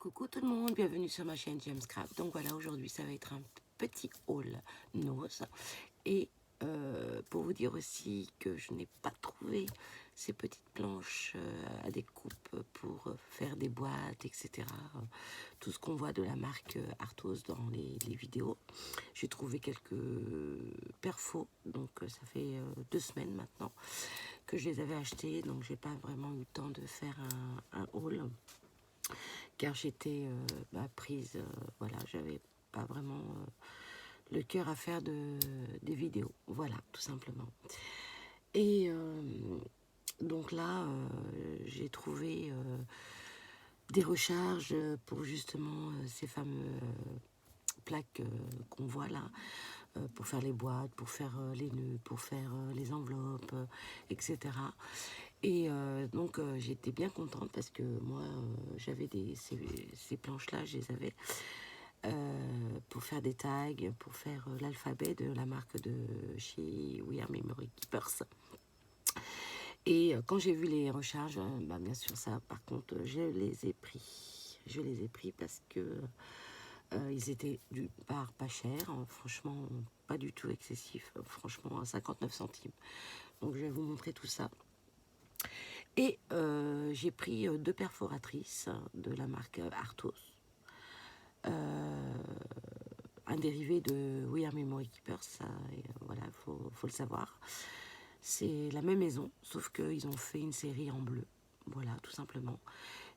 Coucou tout le monde, bienvenue sur ma chaîne James Craft. Donc voilà, aujourd'hui ça va être un petit haul nose. Et pour vous dire aussi que je n'ai pas trouvé ces petites planches à découpe pour faire des boîtes, etc. Tout ce qu'on voit de la marque Arthos dans les vidéos. J'ai trouvé quelques perfos, donc ça fait 2 semaines maintenant que je les avais achetés. Donc j'ai pas vraiment eu le temps de faire un haul. Car j'étais prise, voilà, j'avais pas vraiment le cœur à faire des vidéos, voilà, tout simplement. Et donc là, j'ai trouvé des recharges pour justement ces fameux plaques qu'on voit là, pour faire les boîtes, pour faire les nœuds, pour faire les enveloppes, etc. Et donc j'étais bien contente parce que moi j'avais ces planches-là, je les avais pour faire des tags, pour faire l'alphabet de la marque de chez We Are Memory Keepers. Et quand j'ai vu les recharges, bien sûr ça par contre je les ai pris. Je les ai pris parce que ils étaient d'une part pas chers, hein, franchement pas du tout excessif, franchement à 59 centimes. Donc je vais vous montrer tout ça. Et j'ai pris 2 perforatrices de la marque Arthos. Un dérivé de We Are Memory Keepers, ça, voilà, faut le savoir. C'est la même maison, sauf qu'ils ont fait une série en bleu. Voilà, tout simplement.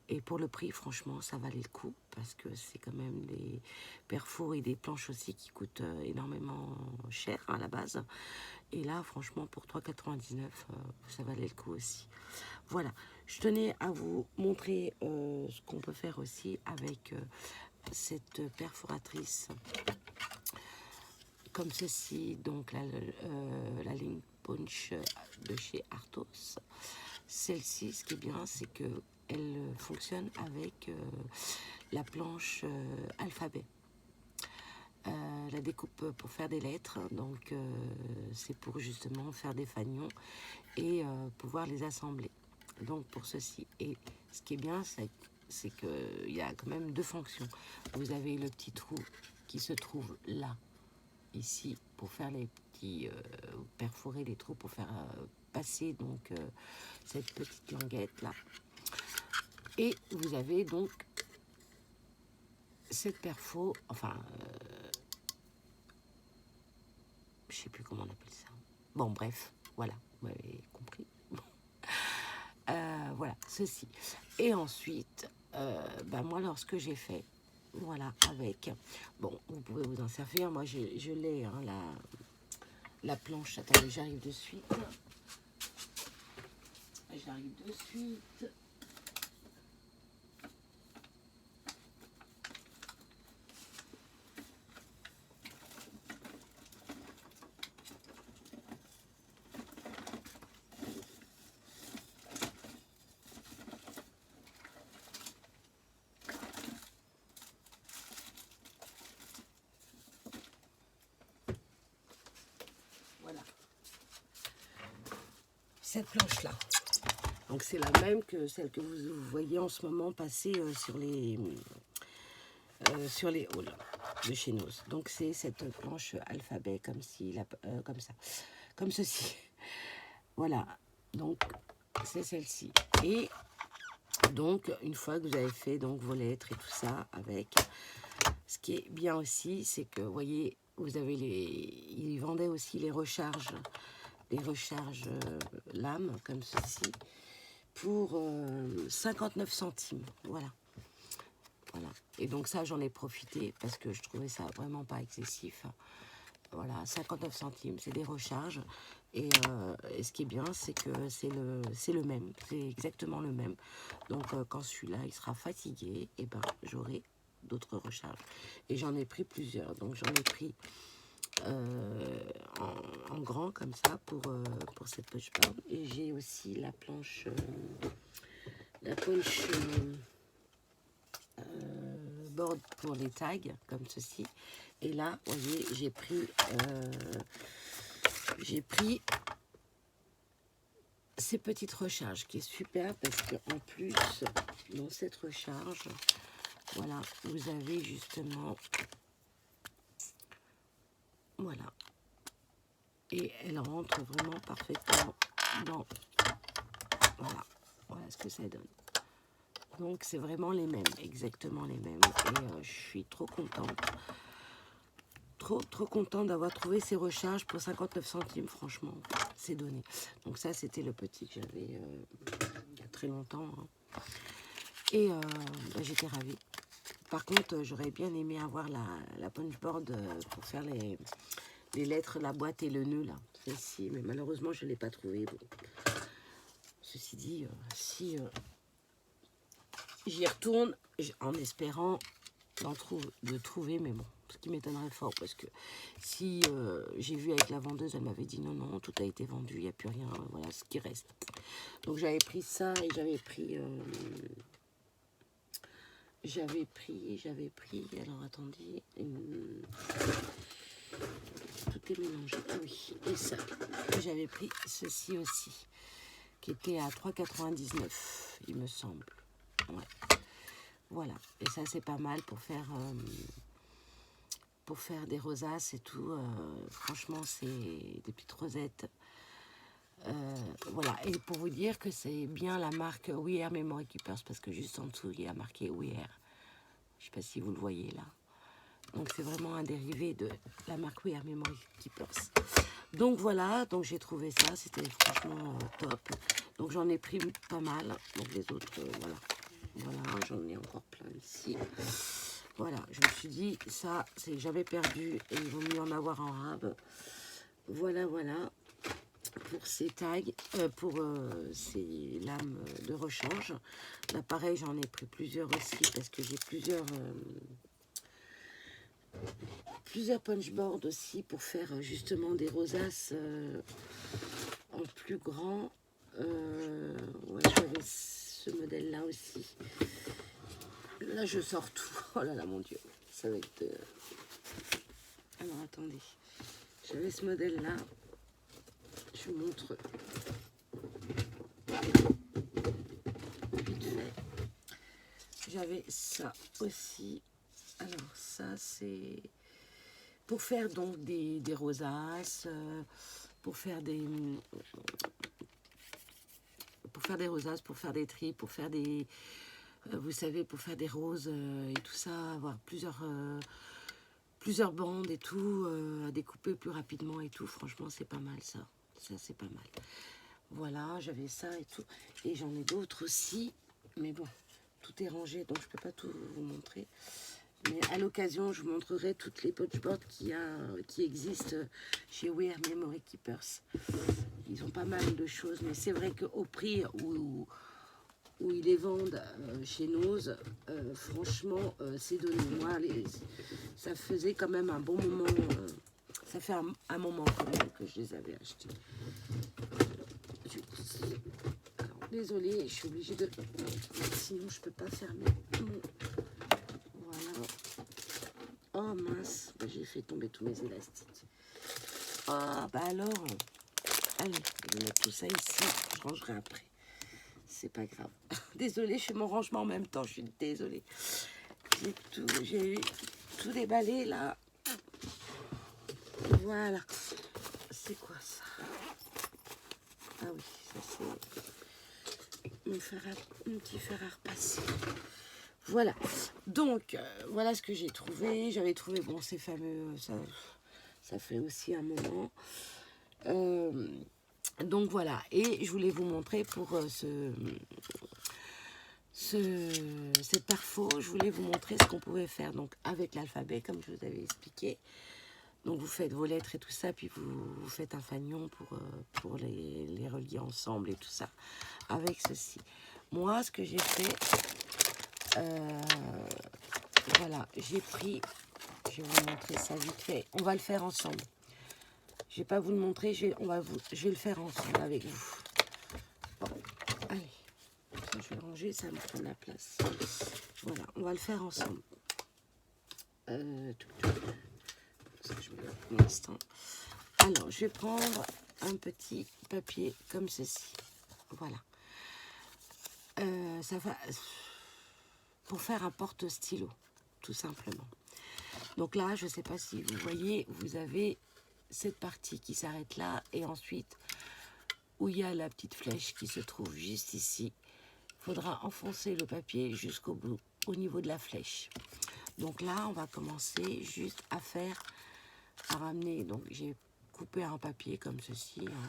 Et pour le prix, franchement, ça valait le coup, parce que c'est quand même des perfos et des planches aussi qui coûtent énormément cher à la base. Et là, franchement, pour 3,99 €, ça valait le coup aussi. Voilà, je tenais à vous montrer ce qu'on peut faire aussi avec cette perforatrice comme ceci, donc la ligne punch de chez Arthos. Celle-ci, ce qui est bien, c'est que elle fonctionne avec la planche alphabet. La découpe pour faire des lettres, donc c'est pour justement faire des fanions et pouvoir les assembler. Donc pour ceci, et ce qui est bien, c'est qu'il y a quand même 2 fonctions. Vous avez le petit trou qui se trouve là, ici, pour faire les petits perforer les trous pour faire passer donc cette petite languette là. Et vous avez donc cette perfo, enfin je sais plus comment on appelle ça. Bon bref, voilà, vous m'avez compris. Voilà, ceci. Et ensuite, moi, lorsque j'ai fait, voilà, avec, bon, vous pouvez vous en servir. Moi, je l'ai, hein, la planche. Attendez, j'arrive de suite. J'arrive de suite. Voilà. Cette planche-là. Donc, c'est la même que celle que vous voyez en ce moment passer sur les hauls de chez nous. Donc c'est cette planche alphabet comme comme ça, comme ceci. Voilà, donc c'est celle-ci. Et donc une fois que vous avez fait donc vos lettres et tout ça avec, ce qui est bien aussi, c'est que vous voyez, vous avez ils vendaient aussi les recharges lames comme ceci pour 59 centimes. Voilà. Voilà. Et donc ça, j'en ai profité parce que je trouvais ça vraiment pas excessif. Voilà, 59 centimes, c'est des recharges. Et ce qui est bien, c'est que c'est le même, c'est exactement le même. Donc quand celui-là, il sera fatigué, et ben j'aurai d'autres recharges. Et j'en ai pris plusieurs. Donc j'en ai pris en grand comme ça pour cette punch board. Et j'ai aussi la planche, la punch board pour les tags comme ceci. Et là, vous voyez, j'ai pris ces petites recharges qui est super parce que en plus dans cette recharge Voilà, vous avez justement, voilà, et elle rentre vraiment parfaitement dans, voilà, voilà ce que ça donne. Donc c'est vraiment les mêmes, exactement les mêmes, et je suis trop contente. Trop content d'avoir trouvé ces recharges pour 59 centimes, franchement, c'est donné. Donc ça, c'était le petit que j'avais il y a très longtemps. Hein. Et j'étais ravie. Par contre, j'aurais bien aimé avoir la punchboard pour faire les lettres, la boîte et le nœud, là. Celle-ci, mais malheureusement, je ne l'ai pas trouvée. Bon. Ceci dit, si j'y retourne, en espérant de trouver, mais bon. Ce qui m'étonnerait fort, parce que si j'ai vu avec la vendeuse, elle m'avait dit non, non, tout a été vendu, il n'y a plus rien, voilà ce qui reste. Donc j'avais pris ça et j'avais pris, alors attendez, tout est mélangé, ah oui, et ça, j'avais pris ceci aussi, qui était à 3,99 €, il me semble, ouais, voilà, et ça c'est pas mal pour faire des rosaces et tout, franchement c'est des petites rosettes, voilà, et pour vous dire que c'est bien la marque We Are Memory Keepers, parce que juste en dessous il y a marqué We Are, je sais pas si vous le voyez là, donc c'est vraiment un dérivé de la marque We Are Memory Keepers. Donc voilà, donc j'ai trouvé ça, c'était franchement top, donc j'en ai pris pas mal, donc les autres, voilà, j'en ai encore plein ici. Voilà, je me suis dit, ça, c'est jamais perdu et il vaut mieux en avoir en rab. Voilà, voilà, pour ces tags, pour ces lames de rechange. Là, pareil, j'en ai pris plusieurs aussi parce que j'ai plusieurs punchboards aussi pour faire justement des rosaces en plus grand. Ouais, j'avais ce modèle-là aussi. Là, je sors tout. Oh là là, mon Dieu. Ça va être... Alors, attendez. J'avais ce modèle-là. Je vous montre. Vite fait. J'avais ça aussi. Alors, ça, c'est... Pour faire donc des rosaces, pour faire des rosaces, pour faire des tris, pour faire des... vous savez, pour faire des roses et tout ça, avoir plusieurs bandes et tout, à découper plus rapidement et tout. Franchement, c'est pas mal ça. Ça, c'est pas mal. Voilà, j'avais ça et tout. Et j'en ai d'autres aussi. Mais bon, tout est rangé, donc je peux pas tout vous montrer. Mais à l'occasion, je vous montrerai toutes les punchboards qui existent chez We Are Memory Keepers. Ils ont pas mal de choses, mais c'est vrai qu'au prix où ils les vendent chez Nose, franchement, c'est donné. Moi, ça faisait quand même un bon moment. Ça fait un moment quand même que je les avais achetés. Alors, désolée, je suis obligée de... Sinon, je peux pas fermer. Voilà. Oh mince, j'ai fait tomber tous mes élastiques. Ah, bah alors... Allez, je vais mettre tout ça ici. Je rangerai après. C'est pas grave. Désolée, je fais mon rangement en même temps. Je suis désolée. J'ai tout déballé là. Voilà. C'est quoi ça? Ah oui, ça c'est mon petit fer à repasser. Voilà. Donc, voilà ce que j'ai trouvé. J'avais trouvé, bon, ces fameux... Ça fait aussi un moment. Donc voilà. Et je voulais vous montrer pour cette perfo, je voulais vous montrer ce qu'on pouvait faire donc avec l'alphabet, comme je vous avais expliqué. Donc vous faites vos lettres et tout ça, puis vous faites un fanion pour les relier ensemble et tout ça, avec ceci. Moi, ce que j'ai fait, voilà, j'ai pris, je vais vous montrer ça vite fait, on va le faire ensemble. Je vais pas vous le montrer, je vais le faire ensemble avec vous. Bon, allez. Je vais ranger, ça me prend la place. Voilà, on va le faire ensemble. Ça, je vais pour l'instant. Alors, je vais prendre un petit papier comme ceci. Voilà. Ça va. pour faire un porte-stylo, tout simplement. Donc là, je ne sais pas si vous voyez, vous avez cette partie qui s'arrête là, et ensuite, où il y a la petite flèche qui se trouve juste ici, il faudra enfoncer le papier jusqu'au bout, au niveau de la flèche. Donc là, on va commencer juste à faire, à ramener, donc j'ai coupé un papier comme ceci, hein,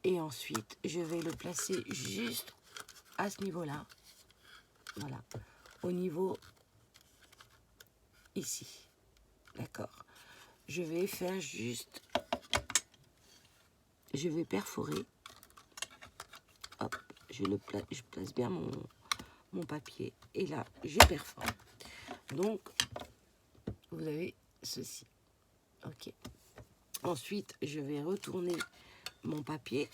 et ensuite, je vais le placer juste à ce niveau-là, voilà, au niveau ici, d'accord. Je vais faire juste, je vais perforer, hop, je place bien mon papier, et là, je perfore. Donc, vous avez ceci, ok. Ensuite, je vais retourner mon papier,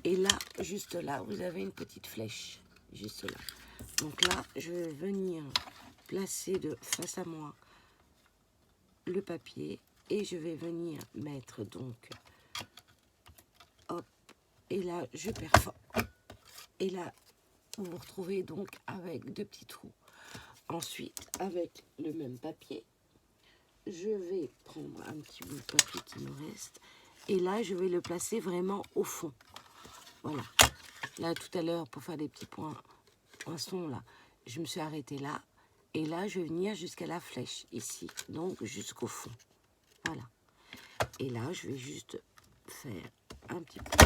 et là, juste là, vous avez une petite flèche, juste là. Donc là, je vais venir placer de face à moi le papier, et je vais venir mettre donc, hop, et là, je perfore. Et là, vous vous retrouvez donc avec deux petits trous. Ensuite, avec le même papier, je vais prendre un petit bout de papier qui me reste, et là, je vais le placer vraiment au fond. Voilà. Là, tout à l'heure, pour faire des petits poinçons, là, je me suis arrêtée là. Et là, je vais venir jusqu'à la flèche, ici. Donc, jusqu'au fond. Voilà. Et là, je vais juste faire un petit peu,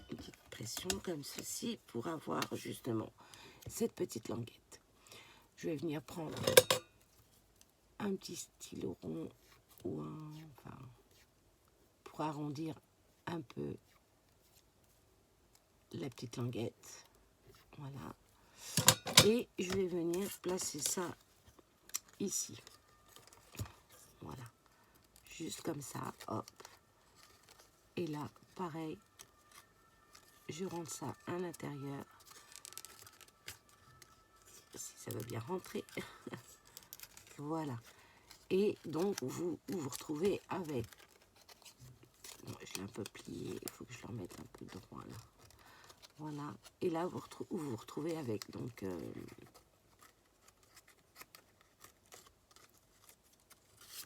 une petite pression comme ceci, pour avoir justement cette petite languette. Je vais venir prendre un petit stylo rond, ou enfin, pour arrondir un peu la petite languette. Voilà. Et je vais venir placer ça ici. Voilà. Juste comme ça, hop. Et là, pareil, je rentre ça à l'intérieur. Si ça va bien rentrer. Voilà. Et donc, vous vous retrouvez avec... Bon, je l'ai un peu plié, il faut que je le remette un peu droit là. Voilà. Et là, vous vous retrouvez avec donc...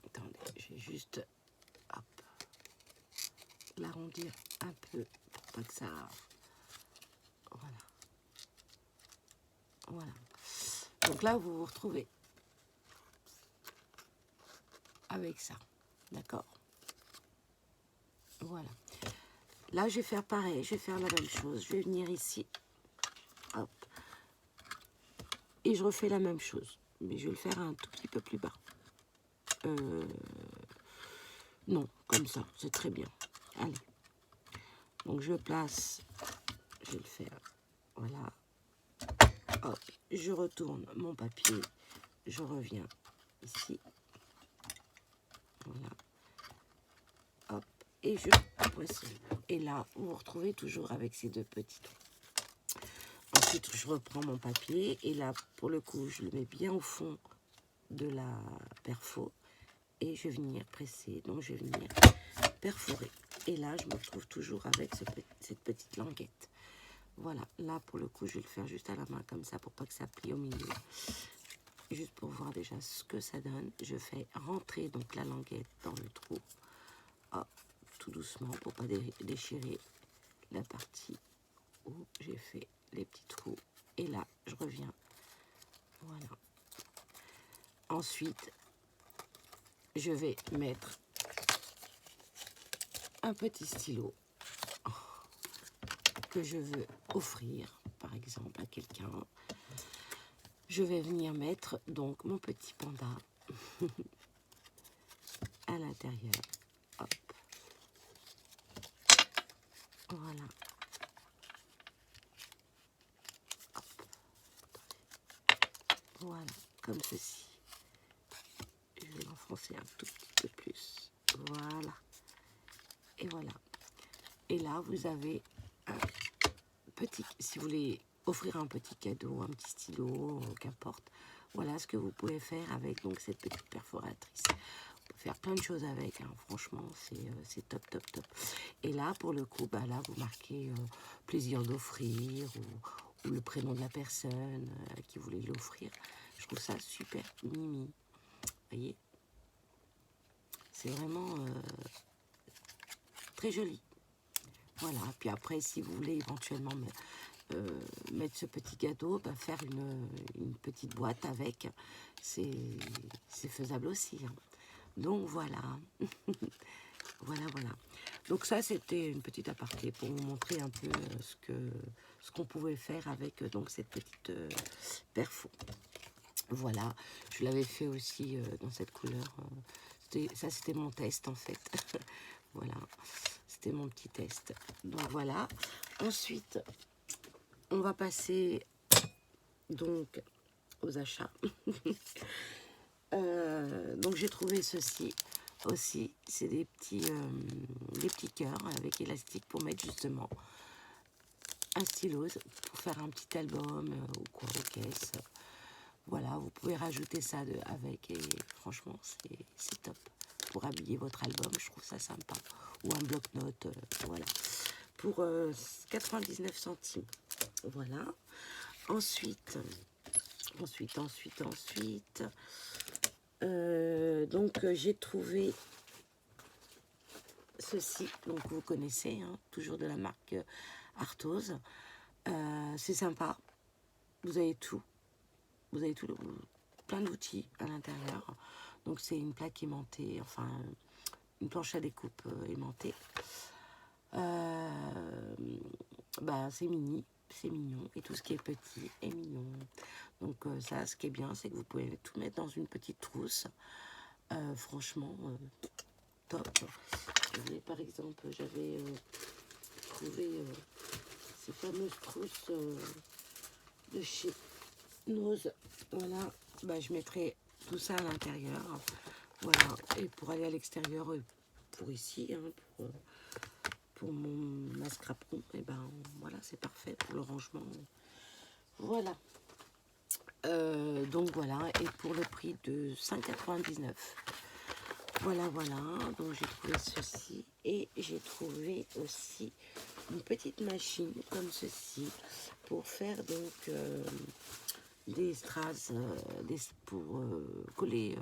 attendez, je vais juste... hop. L'arrondir un peu pour pas que ça... Voilà. Voilà. Donc là, vous vous retrouvez avec ça. D'accord? Voilà. Là, je vais faire pareil. Je vais faire la même chose. Je vais venir ici. Hop. Et je refais la même chose. Mais je vais le faire un tout petit peu plus bas. Non, comme ça. C'est très bien. Allez. Donc, je place. Je vais le faire. Voilà. Hop. Je retourne mon papier. Je reviens ici. Voilà. Hop. Et je poissonne. Et là, vous vous retrouvez toujours avec ces deux petits trous. Ensuite, je reprends mon papier. Et là, pour le coup, je le mets bien au fond de la perfo. Et je vais venir presser. Donc, je vais venir perforer. Et là, je me retrouve toujours avec cette petite languette. Voilà. Là, pour le coup, je vais le faire juste à la main comme ça pour pas que ça plie au milieu. Juste pour voir déjà ce que ça donne. Je fais rentrer donc la languette dans le trou. Hop, tout doucement pour pas déchirer la partie où j'ai fait les petits trous. Et là, je reviens. Voilà. Ensuite, je vais mettre un petit stylo que je veux offrir, par exemple, à quelqu'un. Je vais venir mettre donc mon petit panda à l'intérieur. Hop. Voilà. Hop. Voilà, comme ceci. Je vais l'enfoncer un tout petit peu plus. Voilà. Et voilà. Et là, vous avez un petit... Si vous voulez offrir un petit cadeau, un petit stylo, qu'importe, voilà ce que vous pouvez faire avec donc cette petite perforatrice. Vous pouvez faire plein de choses avec, hein. Franchement, c'est top, top, top. Et là, pour le coup, bah là, vous marquez plaisir d'offrir le prénom de la personne qui voulait l'offrir. Je trouve ça super mimi. Vous voyez, c'est vraiment très joli. Voilà, puis après, si vous voulez éventuellement mettre ce petit gâteau, bah, faire une petite boîte avec, c'est faisable aussi. Hein. Donc voilà, voilà. Donc ça, c'était une petite aparté pour vous montrer un peu ce qu'on pouvait faire avec donc cette petite perfo. Voilà, je l'avais fait aussi dans cette couleur. Ça, c'était mon test en fait. Voilà, c'était mon petit test. Donc voilà. Ensuite, on va passer donc aux achats. Donc j'ai trouvé ceci aussi. C'est des petits cœurs avec élastique pour mettre justement un stylo pour faire un petit album ou quoi aux caisses. Voilà, vous pouvez rajouter ça avec et franchement c'est top pour habiller votre album. Je trouve ça sympa. Ou un bloc-notes, voilà. Pour 99 centimes. Voilà. Ensuite, donc j'ai trouvé ceci. Donc vous connaissez, hein, toujours de la marque Arthos. C'est sympa. Vous avez tout. Vous avez plein d'outils à l'intérieur. Donc c'est une plaque aimantée, enfin une planche à découpe aimantée. Bah, c'est mini, c'est mignon. Et tout ce qui est petit est mignon. Donc ça, ce qui est bien, c'est que vous pouvez tout mettre dans une petite trousse. Franchement, top. Et par exemple, j'avais trouvé ces fameuses trousses de chez Nose. Voilà, bah, je mettrai tout ça à l'intérieur. Voilà, et pour aller à l'extérieur, pour ici, hein, pour mon mascarpon, et ben voilà, c'est parfait pour le rangement. Voilà. Donc voilà, et pour le prix de 5,99. Voilà, donc j'ai trouvé ceci et j'ai trouvé aussi une petite machine comme ceci pour faire donc des strass, pour coller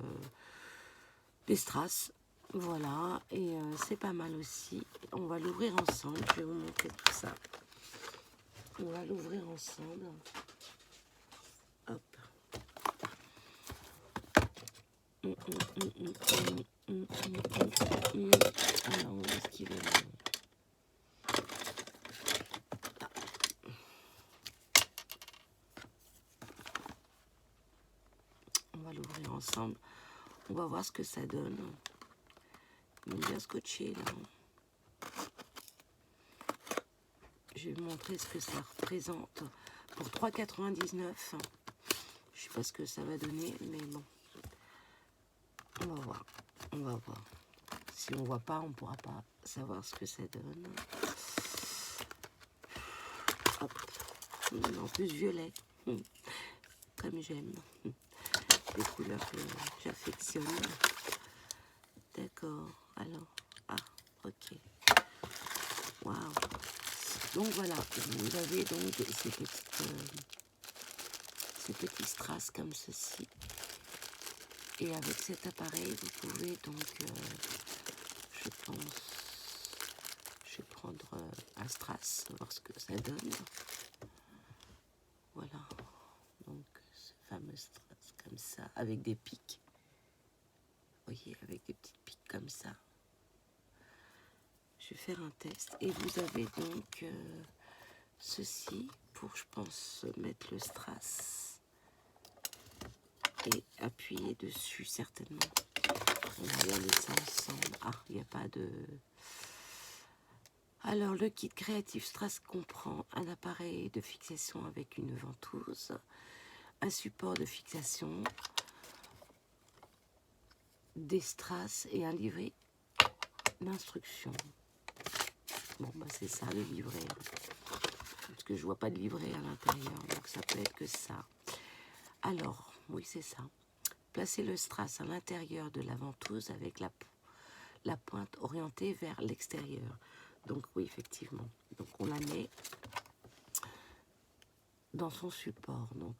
des strass. Voilà, et c'est pas mal aussi. On va l'ouvrir ensemble, je vais vous montrer tout ça. On va l'ouvrir ensemble. Hop. Alors, où est-ce qu'il est là ? On va l'ouvrir ensemble. On va voir ce que ça donne. Il est bien scotché là. Je vais vous montrer ce que ça représente pour 3,99. Je sais pas ce que ça va donner, mais bon. On va voir. On va voir. Si on voit pas, on pourra pas savoir ce que ça donne. Hop. En plus violet. Comme j'aime. Les couleurs que j'affectionne. D'accord. Alors. Ah, ok. Waouh. Donc voilà. Vous avez donc ces petits strass comme ceci. Et avec cet appareil, vous pouvez donc, je pense, je vais prendre un strass, voir ce que ça donne. Voilà, donc ce fameux strass comme ça, avec des pics. Vous voyez, avec des petites pics comme ça. Je vais faire un test. Et vous avez donc ceci pour, je pense, mettre le strass. Et appuyer dessus certainement. On va regarder ça ensemble. Ah, il n'y a pas de... Alors, le kit créatif strass comprend un appareil de fixation avec une ventouse, un support de fixation, des strass et un livret d'instructions. Bon, bah c'est ça le livret. Parce que je vois pas de livret à l'intérieur, donc ça peut être que ça. Alors, oui, c'est ça. Placez le strass à l'intérieur de la ventouse avec la pointe orientée vers l'extérieur. Donc oui, effectivement. Donc on la met dans son support, donc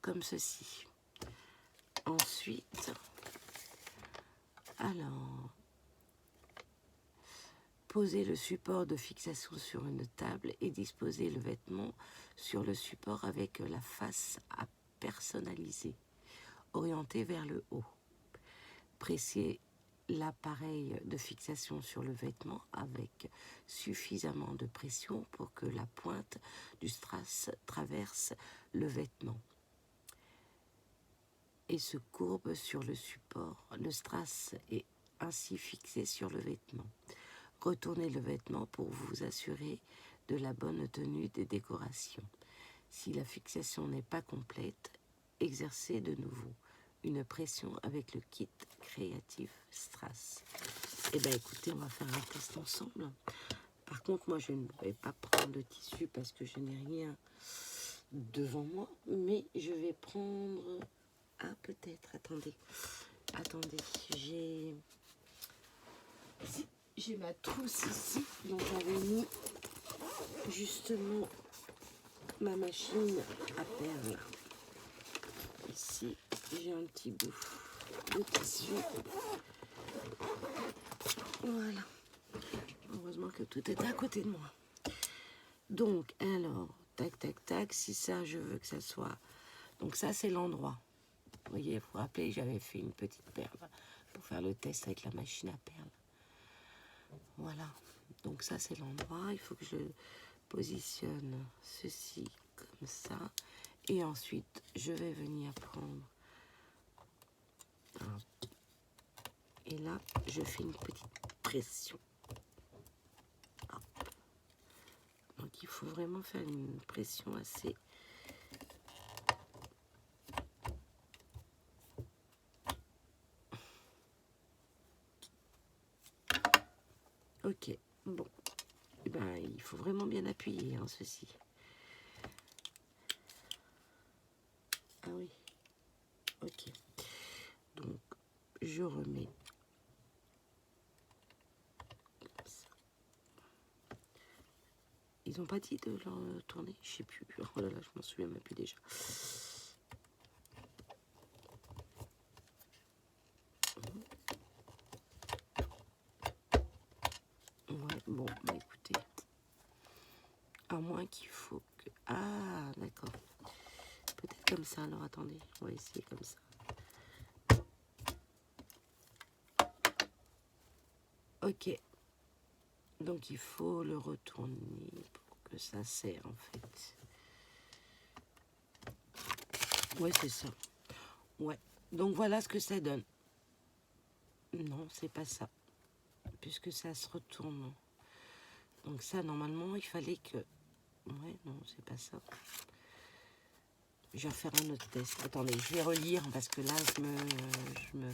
comme ceci. Ensuite, alors, posez le support de fixation sur une table et disposez le vêtement sur le support avec la face à personnaliser, orientée vers le haut. Pressez l'appareil de fixation sur le vêtement avec suffisamment de pression pour que la pointe du strass traverse le vêtement et se courbe sur le support. Le strass est ainsi fixé sur le vêtement. Retournez le vêtement pour vous assurer de la bonne tenue des décorations. Si la fixation n'est pas complète, exercez de nouveau une pression avec le kit créatif strass. Eh bien écoutez, on va faire un test ensemble. Par contre, moi je ne vais pas prendre de tissu parce que je n'ai rien devant moi, mais je vais prendre... Ah peut-être, attendez, j'ai ma trousse ici, donc j'avais mis justement ma machine à perles. Ici, j'ai un petit bout de tissu. Voilà. Heureusement que tout est à côté de moi. Donc, alors, tac, tac, tac. Si ça, je veux que ça soit... Donc ça, c'est l'endroit. Vous voyez, vous vous rappelez, j'avais fait une petite perle pour faire le test avec la machine à perles. Voilà. Donc ça, c'est l'endroit. Il faut que je positionne ceci comme ça. Et ensuite, je vais venir prendre... Et là, je fais une petite pression. Hop. Donc, il faut vraiment faire une pression assez... Ok, bon. Eh ben, il faut vraiment bien appuyer, hein, ceci. Ah oui. Ok. Donc, je remets... Ils n'ont pas dit de leur tourner, je sais plus. Oh là là, je m'en souviens même plus déjà. Ouais, bon, bah écoutez. À moins qu'il faut que... Ah, d'accord. Peut-être comme ça, alors attendez. On va essayer comme ça. Ok. Donc il faut le retourner pour que ça serre en fait. Ouais, c'est ça. Ouais. Donc voilà ce que ça donne. Non, c'est pas ça. Puisque ça se retourne. Donc ça, normalement, il fallait que... Ouais, non, c'est pas ça. Je vais faire un autre test. Attendez, je vais relire parce que là, je me...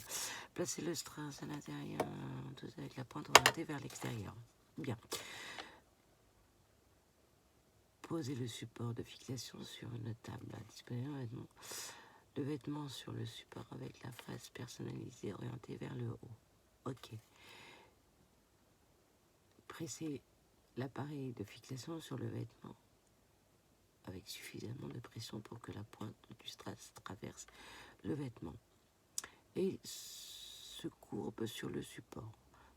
Placer le strass à l'intérieur, avec la pointe orientée vers l'extérieur. Bien. Posez le support de fixation sur une table. Disposez le vêtement sur le support avec la face personnalisée orientée vers le haut. Ok. Pressez l'appareil de fixation sur le vêtement avec suffisamment de pression pour que la pointe du strass traverse le vêtement et se courbe sur le support.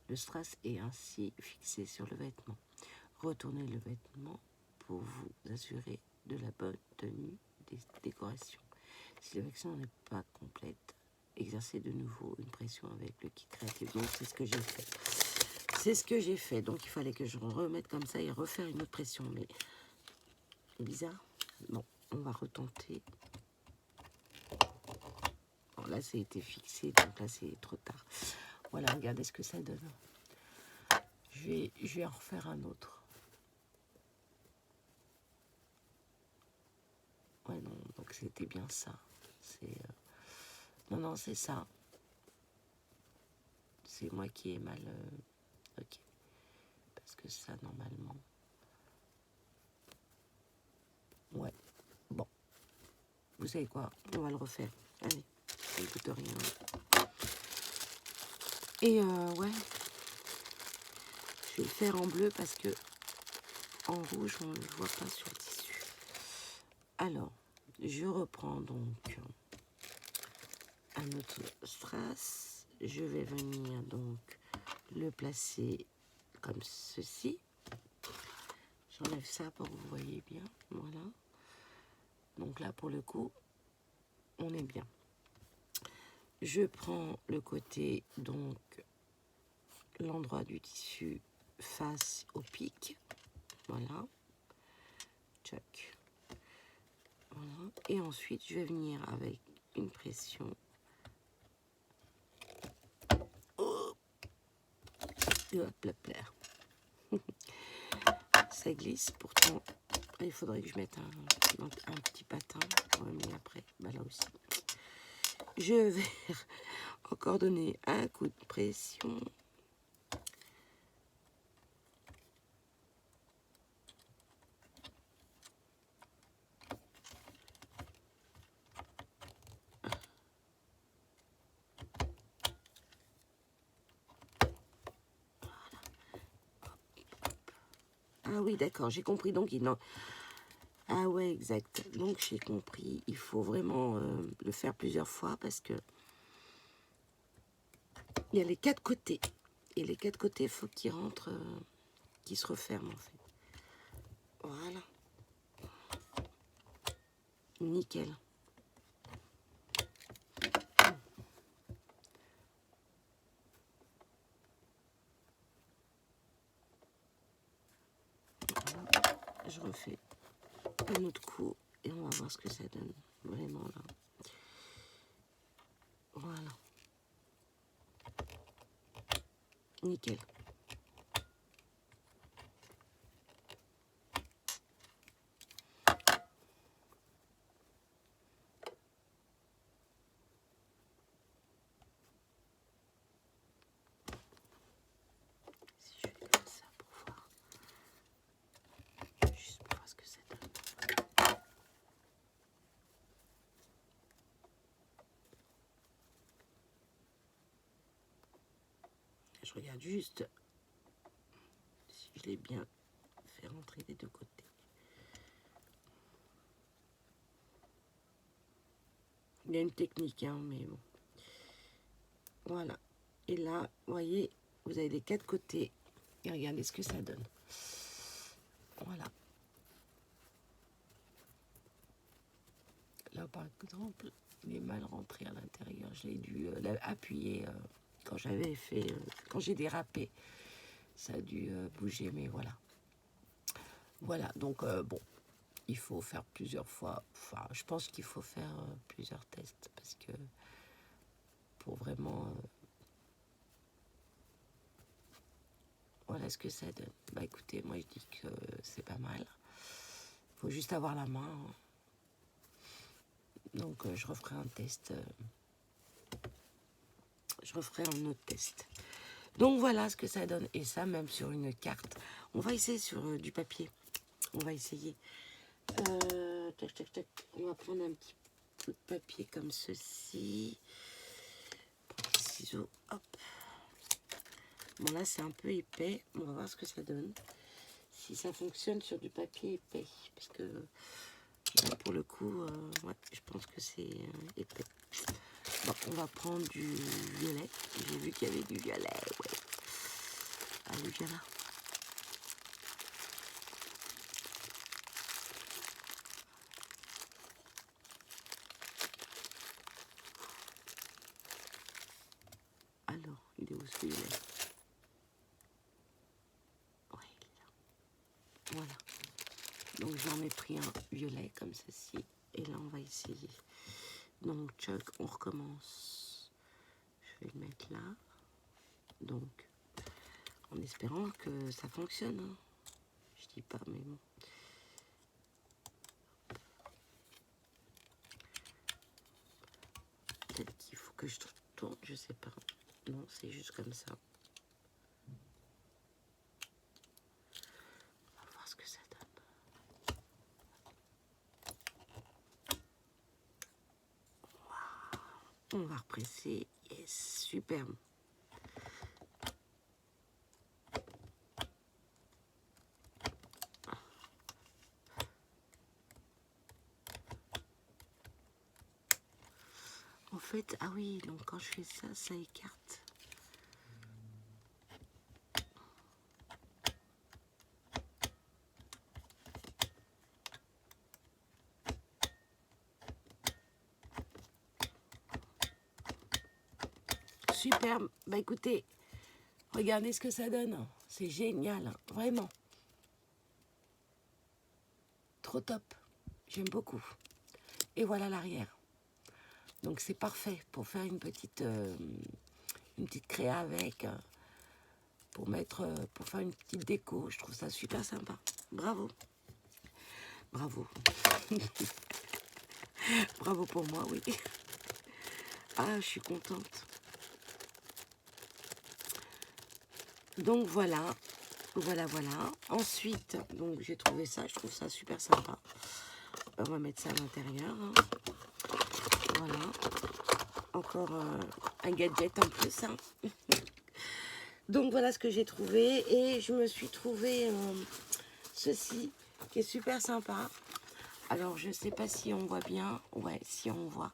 Le strass est ainsi fixé sur le vêtement. Retournez le vêtement pour vous assurer de la bonne tenue des décorations. Si la version n'est pas complète, exercez de nouveau une pression avec le kit créatif. Donc c'est ce que j'ai fait. C'est ce que j'ai fait. Donc il fallait que je remette comme ça et refaire une autre pression. Mais bizarre. Bon, on va retenter. Bon, là, ça a été fixé, donc là, c'est trop tard. Voilà, regardez ce que ça donne. Je vais en refaire un autre. Ouais, non, donc c'était bien ça. Non, c'est ça. C'est moi qui ai mal... Ok. Parce que ça, normalement... Ouais. Bon. Vous savez quoi? On va le refaire. Allez, ça ne coûte rien. Et ouais. Je vais le faire en bleu parce que en rouge, on ne le voit pas sur le tissu. Alors, je reprends donc un autre strass. Je vais venir donc le placer comme ceci. J'enlève ça pour que vous voyez bien. Voilà. Donc là, pour le coup, on est bien. Je prends le côté, donc, l'endroit du tissu face au pic. Voilà. Tchac. Voilà. Et ensuite, je vais venir avec une pression. Oh. Et hop, là, ça glisse. Pourtant, il faudrait que je mette un petit patin. Mais après, bah là aussi. Je vais encore donner un coup de pression. Ah oui, d'accord, j'ai compris. Donc, ah ouais, exact. Donc, j'ai compris. Il faut vraiment le faire plusieurs fois parce que il y a les 4 côtés. Et les 4 côtés, il faut qu'ils rentrent, qu'ils se referment en fait. Voilà. Nickel. Je refais un autre coup et on va voir ce que ça donne vraiment là. Voilà. Nickel. Si je fais comme ça pour voir. Juste pour voir ce que ça donne. Je regarde juste si je l'ai bien fait rentrer des deux côtés. Il y a une technique, hein, mais bon. Voilà. Et là, vous voyez, vous avez les 4 côtés. Et regardez ce que ça donne. Voilà. Là, par exemple, il est mal rentré à l'intérieur. J'ai dû appuyer quand j'avais fait, quand j'ai dérapé. Ça a dû bouger, mais voilà. Voilà, donc bon, il faut faire plusieurs fois. Enfin, je pense qu'il faut faire plusieurs tests parce que pour vraiment... voilà ce que ça donne. Bah écoutez, moi je dis que c'est pas mal. Il faut juste avoir la main. Hein. Donc je referai un test. Je referai un autre test. Donc voilà ce que ça donne. Et ça, même sur une carte. On va essayer sur du papier. On va essayer. Tac, tac, tac. On va prendre un petit bout de papier comme ceci. Petit ciseau. Hop. Bon là c'est un peu épais. On va voir ce que ça donne. Si ça fonctionne sur du papier épais. Parce que là, pour le coup, ouais, je pense que c'est épais. Bon, on va prendre du violet. J'ai vu qu'il y avait du violet. Ouais. Allez, viens là. Alors, il est où ce violet? Ouais, il est là. Voilà. Donc j'en ai pris un violet comme ceci. Et là, on va essayer. Donc, Chuck, on recommence. Je vais le mettre là. Donc, en espérant que ça fonctionne. Hein. Je dis pas, mais bon. Peut-être qu'il faut que je tourne, je sais pas. Non, c'est juste comme ça. On va voir ce que ça donne. Wow. On va represser. Yes, superbe. En fait, ah oui, donc quand je fais ça, ça écarte. Super, bah écoutez, regardez ce que ça donne. C'est génial, vraiment. Trop top, j'aime beaucoup. Et voilà l'arrière. Donc c'est parfait pour faire une petite créa avec, pour mettre, pour faire une petite déco. Je trouve ça super sympa. Bravo. Bravo. Bravo pour moi, oui. Ah, je suis contente. Donc voilà, voilà. Ensuite, donc j'ai trouvé ça, je trouve ça super sympa. On va mettre ça à l'intérieur. Hein. Voilà. Encore un gadget en plus. Hein. Donc voilà ce que j'ai trouvé. Et je me suis trouvé ceci qui est super sympa. Alors je sais pas si on voit bien. Ouais, si on voit.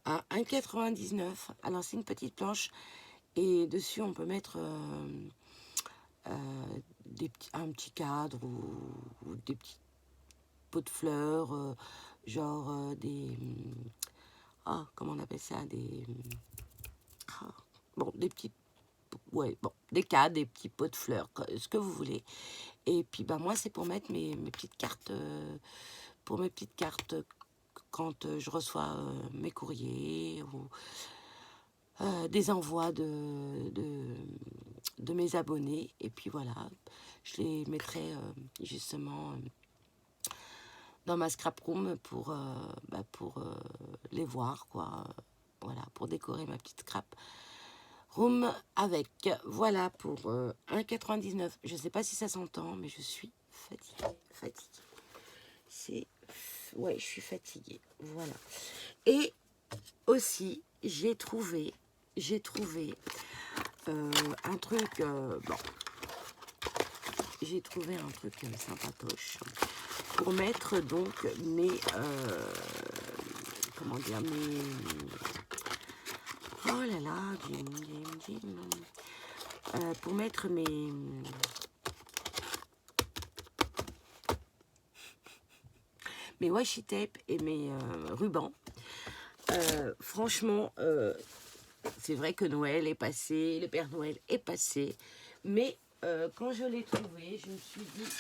À 1,99 €. Alors c'est une petite planche. Et dessus on peut mettre un petit cadre ou des petits pots de fleurs. Genre des... comment on appelle ça, bon, des petits... Ouais, bon, des cadres, des petits pots de fleurs, ce que vous voulez. Et puis, bah, moi, c'est pour mettre mes petites cartes... pour mes petites cartes quand je reçois mes courriers ou des envois de mes abonnés. Et puis voilà, je les mettrai justement dans ma scrap room pour les voir, quoi. Voilà, pour décorer ma petite scrap room avec. Voilà, pour 1,99 €. Je sais pas si ça s'entend, mais je suis fatiguée. C'est... Ouais, je suis fatiguée. Voilà. Et aussi, j'ai trouvé un truc... bon, j'ai trouvé un truc sympatoche pour mettre donc mes... comment dire, mes... Oh là là, pour mettre mes washi tape et mes rubans. Franchement, c'est vrai que Noël est passé, le Père Noël est passé, mais quand je l'ai trouvé, je me suis dit,